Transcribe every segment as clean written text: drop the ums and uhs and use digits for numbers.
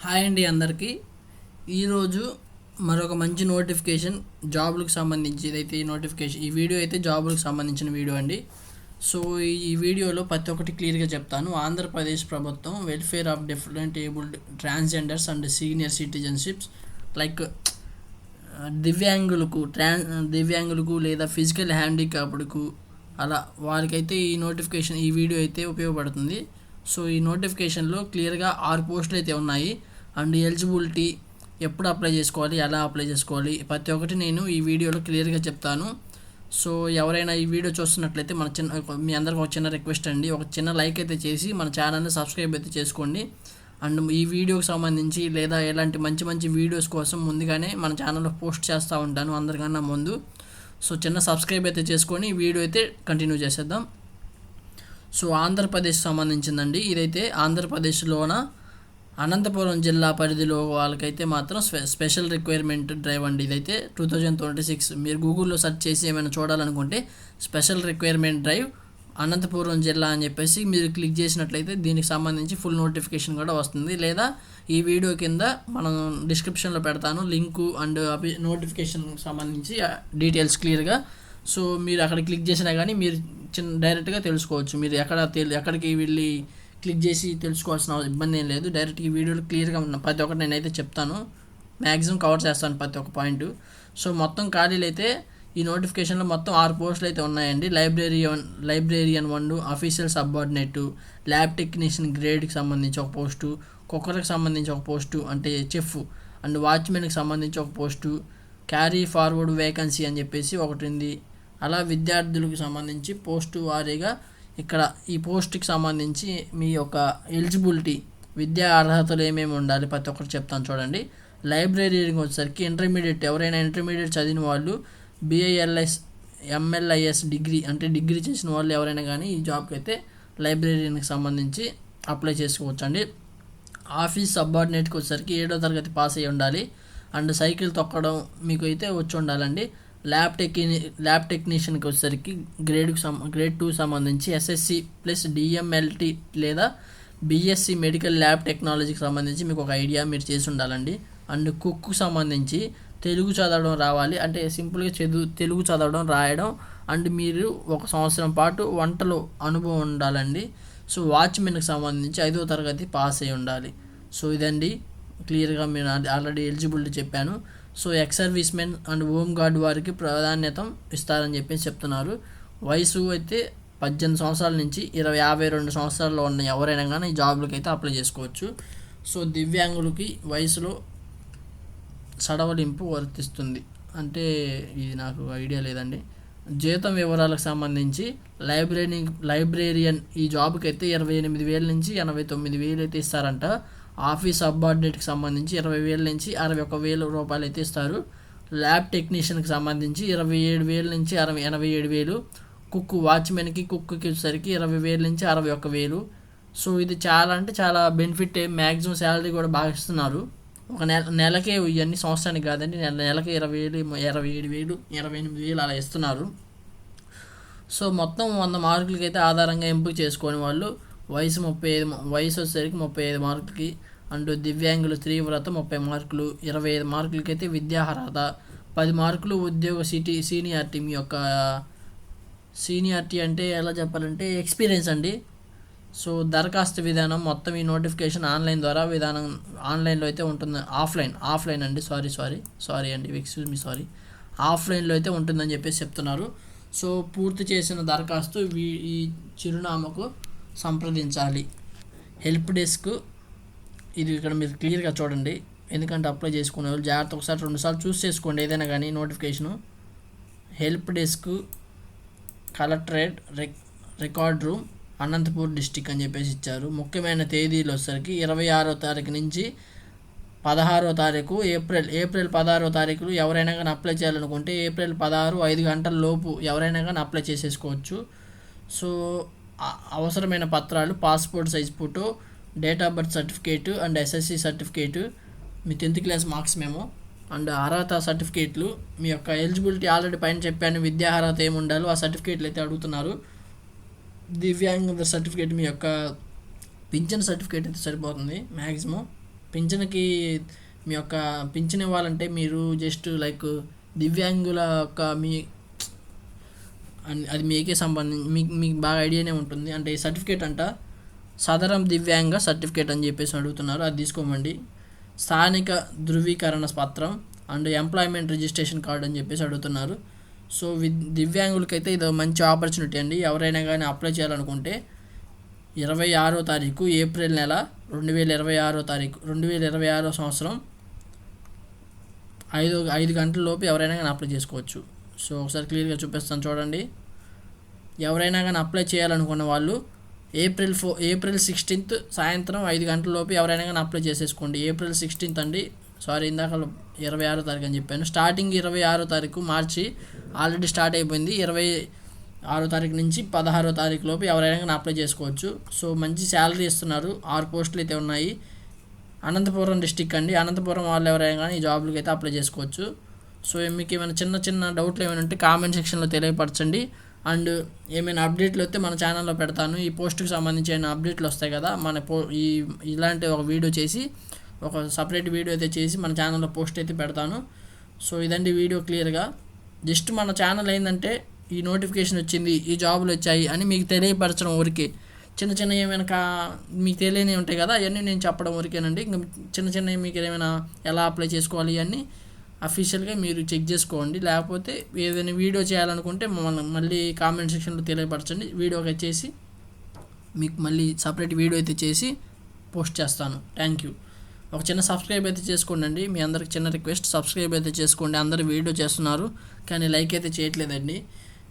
Hi అండి అందరికీ. ఈరోజు మరొక మంచి నోటిఫికేషన్ జాబులకు సంబంధించి ఇదైతే ఈ వీడియో అయితే జాబులకు సంబంధించిన వీడియో అండి. సో ఈ వీడియోలో ప్రతి ఒక్కటి క్లియర్గా చెప్తాను. ఆంధ్రప్రదేశ్ ప్రభుత్వం welfare of different abled transgenders and senior citizenships like దివ్యాంగులకు లేదా ఫిజికల్ హ్యాండిక్యాప్డ్కు అలా వారికైతే ఈ వీడియో అయితే ఉపయోగపడుతుంది. సో ఈ నోటిఫికేషన్లో క్లియర్గా 6 పోస్టులు అయితే ఉన్నాయి. అండ్ ఎలిజిబిలిటీ ఎప్పుడు అప్లై చేసుకోవాలి, ఎలా అప్లై చేసుకోవాలి, ప్రతి ఒక్కటి నేను ఈ వీడియోలో క్లియర్గా చెప్తాను. సో ఎవరైనా ఈ వీడియో చూస్తున్నట్లయితే మీ అందరికి ఒక చిన్న రిక్వెస్ట్ అండి, ఒక చిన్న లైక్ అయితే చేసి మన ఛానల్ని సబ్స్క్రైబ్ అయితే చేసుకోండి. అండ్ ఈ వీడియోకి సంబంధించి లేదా ఎలాంటి మంచి మంచి వీడియోస్ కోసం ముందుగానే మన ఛానల్లో పోస్ట్ చేస్తూ ఉంటాను అందరికన్నా ముందు. సో చిన్న సబ్స్క్రైబ్ అయితే చేసుకొని ఈ వీడియో అయితే కంటిన్యూ చేసేద్దాం. సో ఆంధ్రప్రదేశ్ సంబంధించిందండి. ఇదైతే ఆంధ్రప్రదేశ్లోన అనంతపురం జిల్లా పరిధిలో వాళ్ళకైతే మాత్రం స్పెషల్ రిక్వైర్మెంట్ డ్రైవ్ అండి. ఇదైతే 2026 మీరు గూగుల్లో సెర్చ్ చేసి ఏమైనా చూడాలనుకుంటే స్పెషల్ రిక్వైర్మెంట్ డ్రైవ్ అనంతపురం జిల్లా అని చెప్పేసి మీరు క్లిక్ చేసినట్లయితే దీనికి సంబంధించి ఫుల్ నోటిఫికేషన్ కూడా వస్తుంది. లేదా ఈ వీడియో కింద మనం డిస్క్రిప్షన్లో పెడతాను లింకు అండ్ నోటిఫికేషన్ సంబంధించి డీటెయిల్స్ క్లియర్గా. సో మీరు అక్కడ క్లిక్ చేసినా కానీ మీరు డైరెక్ట్గా తెలుసుకోవచ్చు. మీరు ఎక్కడికి వెళ్ళి క్లిక్ చేసి తెలుసుకోవాల్సిన ఇబ్బంది ఏం లేదు. డైరెక్ట్ ఈ వీడియోలో క్లియర్గా ఉన్న ప్రతి ఒక్కటి నేనైతే చెప్తాను, మ్యాక్సిమం కవర్ చేస్తాను ప్రతి ఒక్క పాయింట్. సో మొత్తం ఖాళీలు అయితే ఈ నోటిఫికేషన్లో మొత్తం 6 పోస్టులు అయితే ఉన్నాయండి. Librarian 1, official subordinate, lab technician గ్రేడ్కి సంబంధించి ఒక పోస్టు, కుక్కర్కి సంబంధించి ఒక పోస్టు అంటే చెఫ్, అండ్ వాచ్మెన్కి సంబంధించి ఒక పోస్టు, క్యారీ ఫార్వర్డ్ వేకెన్సీ అని చెప్పేసి ఒకటి ఉంది. అలా విద్యార్థులకు సంబంధించి పోస్టు వారీగా ఇక్కడ ఈ పోస్ట్కి సంబంధించి మీ యొక్క ఎలిజిబిలిటీ విద్యా అర్హతలు ఏమేమి ఉండాలి ప్రతి ఒక్కటి చెప్తాను చూడండి. లైబ్రరీకి వచ్చేసరికి ఎవరైనా ఇంటర్మీడియట్ చదివిన వాళ్ళు BILS MLIS డిగ్రీ చేసిన వాళ్ళు ఎవరైనా కానీ ఈ జాబ్కి అయితే లైబ్రరీకి సంబంధించి అప్లై చేసుకోవచ్చు అండి. ఆఫీస్ సబార్డినేట్కి వచ్చేసరికి 7వ తరగతి పాస్ అయ్యి ఉండాలి. అండ్ సైకిల్ తొక్కడం మీకు అయితే వచ్చి ఉండాలండి. ల్యాబ్ టెక్నీషియన్కి వచ్చేసరికి గ్రేడ్ 2 సంబంధించి SSC ప్లస్ DMLT లేదా BSc మెడికల్ ల్యాబ్ టెక్నాలజీకి సంబంధించి మీకు ఒక ఐడియా మీరు చేసి ఉండాలండి. అండ్ కుక్కు సంబంధించి తెలుగు చదవడం రావాలి, అంటే సింపుల్గా తెలుగు చదవడం రాయడం అండ్ మీరు 1 సంవత్సరం పాటు వంటలో అనుభవం ఉండాలండి. సో వాచ్మెన్కి సంబంధించి 5వ తరగతి పాస్ అయి ఉండాలి. సో ఇదండి క్లియర్గా మీరు ఆల్రెడీ ఎలిజిబిలిటీ చెప్పాను. So ex service men and home guard వారికి ప్రాధాన్యత ఇస్తారని చెప్పేసి చెప్తున్నారు. వయసు అయితే 18 సంవత్సరాల నుంచి 52 సంవత్సరాల్లో ఉన్న ఎవరైనా కానీ ఈ జాబ్లకి అయితే అప్లై చేసుకోవచ్చు. సో దివ్యాంగులకి వయసులో సడవలింపు వర్తిస్తుంది అంటే ఇది నాకు ఐడియా లేదండి. జీతం వివరాలకు సంబంధించి లైబ్రేరియన్ ఈ జాబ్కి అయితే 28,000 నుంచి 89,000 అయితే ఇస్తారంట. ఆఫీస్ సబార్డినేట్కి సంబంధించి 20,000 నుంచి 61,000 రూపాయలు అయితే ఇస్తారు. ల్యాబ్ టెక్నీషియన్కి సంబంధించి 27,000 నుంచి 87,000. వాచ్మెన్కి కుక్కి వచ్చేసరికి 20,000 నుంచి 61,000. సో ఇది చాలా అంటే చాలా బెనిఫిట్. మ్యాక్సిమం శాలరీ కూడా బాగా ఇస్తున్నారు. ఒక నెలకే ఇవన్నీ సంవత్సరానికి కాదండి, నెలకి 20,000, 27,000, 28,000 అలా ఇస్తున్నారు. సో మొత్తం 100 మార్కులకి అయితే ఆధారంగా ఎంపిక చేసుకొని వాళ్ళు వయసు వచ్చేసరికి 35 మార్కులకి. అండ్ దివ్యాంగుల తీవ్రత 30 మార్కులు, 25 మార్కులకి అయితే విద్యార్హత, 10 మార్కులు ఉద్యోగ సీనియారిటీ. మీ యొక్క సీనియారిటీ అంటే ఎలా చెప్పాలంటే ఎక్స్పీరియన్స్ అండి. సో దరఖాస్తు విధానం మొత్తం ఈ నోటిఫికేషన్ ఆన్లైన్లో అయితే ఉంటుంది. ఆఫ్లైన్ అండి సారీ అండి ఎక్స్క్యూజ్ మీ ఆఫ్లైన్లో అయితే ఉంటుందని చెప్పేసి చెప్తున్నారు. సో పూర్తి చేసిన దరఖాస్తు ఈ చిరునామాకు సంప్రదించాలి. హెల్ప్ డెస్క్ ఇది ఇక్కడ మీరు క్లియర్గా చూడండి, ఎందుకంటే అప్లై చేసుకునే వాళ్ళు జాగ్రత్త ఒకసారి 2 సార్లు చూస్ చేసుకోండి ఏదైనా కానీ notification. Help desk collectorate record room Anantapur district అని చెప్పేసి ఇచ్చారు. ముఖ్యమైన తేదీలు వచ్చేసరికి 26వ తారీఖు నుంచి 16వ తారీఖు ఏప్రిల్ 16వ తారీఖులు ఎవరైనా కానీ అప్లై చేయాలనుకుంటే ఏప్రిల్ 16 5 గంటల లోపు ఎవరైనా కానీ అప్లై చేసేసుకోవచ్చు. సో అవసరమైన పత్రాలు passport size photo, date of birth certificate and SSC certificate, me 10th class marks మేము అండ్ అర్హత సర్టిఫికేట్లు. మీ యొక్క ఎలిజిబిలిటీ ఆల్రెడీ పైన చెప్పాను, విద్యా అర్హత ఏమి ఉండాలో ఆ సర్టిఫికేట్లు అయితే అడుగుతున్నారు. దివ్యాంగ సర్టిఫికేట్, మీ యొక్క పింఛన్ సర్టిఫికేట్ అయితే సరిపోతుంది మ్యాక్సిమం. పింఛన్కి మీ యొక్క పింఛన్ ఇవ్వాలంటే మీరు జస్ట్ లైక్ దివ్యాంగుల యొక్క అది మీకే సంబంధించి మీకు బాగా ఐడియానే ఉంటుంది. అంటే ఈ సర్టిఫికేట్ అంట సదరం దివ్యాంగ సర్టిఫికేట్ అని చెప్పేసి అడుగుతున్నారు, అది తీసుకోమండి. స్థానిక ధృవీకరణ పత్రం అండ్ ఎంప్లాయ్మెంట్ రిజిస్ట్రేషన్ కార్డు అని చెప్పేసి అడుగుతున్నారు. సో దివ్యాంగులకైతే ఇది మంచి ఆపర్చునిటీ అండి. ఎవరైనా కానీ అప్లై చేయాలనుకుంటే 26వ తారీఖు ఏప్రిల్ నెల 2026 సంవత్సరం 5 గంటల లోపు ఎవరైనా కానీ అప్లై చేసుకోవచ్చు. సో ఒకసారి క్లియర్గా చూపిస్తాను చూడండి. ఎవరైనా కానీ అప్లై చేయాలనుకున్న వాళ్ళు ఏప్రిల్ 16th సాయంత్రం 5 గంటల లోపు ఎవరైనా కానీ అప్లై చేసేసుకోండి. ఏప్రిల్ 16th అండి, సారీ ఇందాక 26వ తారీఖు అని చెప్పాను. స్టార్టింగ్ 26వ తారీఖు మార్చి ఆల్రెడీ స్టార్ట్ అయిపోయింది. 26వ తారీఖు నుంచి 16వ తారీఖు లోపు ఎవరైనా కానీ అప్లై చేసుకోవచ్చు. సో మంచి శాలరీ ఇస్తున్నారు. 6 పోస్టులు అయితే ఉన్నాయి. అనంతపురం డిస్టిక్ అండి. అనంతపురం వాళ్ళు ఎవరైనా కానీ ఈ జాబ్లకి అయితే అప్లై చేసుకోవచ్చు. సో మీకు ఏమైనా చిన్న డౌట్లు ఏమైనా ఉంటే కామెంట్ సెక్షన్లో తెలియపరచండి. అండ్ ఏమైనా అప్డేట్లు వస్తే మన ఛానల్లో పెడతాను. ఈ పోస్ట్కి సంబంధించిన అప్డేట్లు వస్తాయి కదా, ఇలాంటి ఒక వీడియో చేసి ఒక సపరేట్ వీడియో అయితే చేసి మన ఛానల్లో పోస్ట్ అయితే పెడతాను. సో ఇదండి వీడియో క్లియర్గా. జస్ట్ మన ఛానల్ ఏంటంటే ఈ నోటిఫికేషన్ వచ్చింది, ఈ జాబులు వచ్చాయి అని మీకు తెలియపరచడం ఊరికే. చిన్న ఏమైనా మీకు తెలియని ఉంటాయి కదా, అవన్నీ నేను చెప్పడం ఊరికేనండి. ఇంకా చిన్నవి మీకు ఏమైనా ఎలా అప్లై చేసుకోవాలి ఇవన్నీ అఫీషియల్గా మీరు చెక్ చేసుకోండి. లేకపోతే ఏదైనా వీడియో చేయాలనుకుంటే మళ్ళీ కామెంట్ సెక్షన్లో తెలియపరచండి. వీడియోకి చేసి మీకు మళ్ళీ సపరేట్ వీడియో అయితే చేసి పోస్ట్ చేస్తాను. Thank you. ఒక చిన్న సబ్స్క్రైబ్ అయితే చేసుకోండి. మీ అందరికి చిన్న రిక్వెస్ట్, సబ్స్క్రైబ్ అయితే చేసుకోండి. అందరూ వీడియో చేస్తున్నారు కానీ లైక్ అయితే చేయట్లేదండి.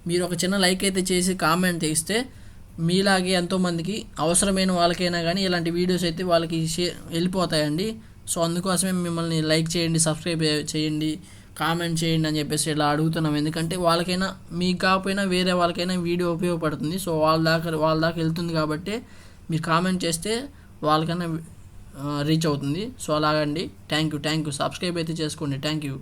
మీరు ఒక చిన్న లైక్ అయితే చేసి కామెంట్ చేస్తే మీలాగే ఎంతోమందికి అవసరమైన వాళ్ళకైనా కానీ ఇలాంటి వీడియోస్ అయితే వాళ్ళకి వెళ్ళిపోతాయండి. సో అందుకోసమే మిమ్మల్ని లైక్ చేయండి, సబ్స్క్రైబ్ చేయండి, కామెంట్ చేయండి అని చెప్పేసి ఇలా అడుగుతున్నాం. ఎందుకంటే వాళ్ళకైనా మీకు కాకపోయినా వేరే వాళ్ళకైనా వీడియో ఉపయోగపడుతుంది. సో వాళ్ళ దాకా వెళ్తుంది కాబట్టి మీరు కామెంట్ చేస్తే వాళ్ళకైనా రీచ్ అవుతుంది. సో అలాగండి. Thank you. సబ్స్క్రైబ్ అయితే చేసుకోండి. Thank you.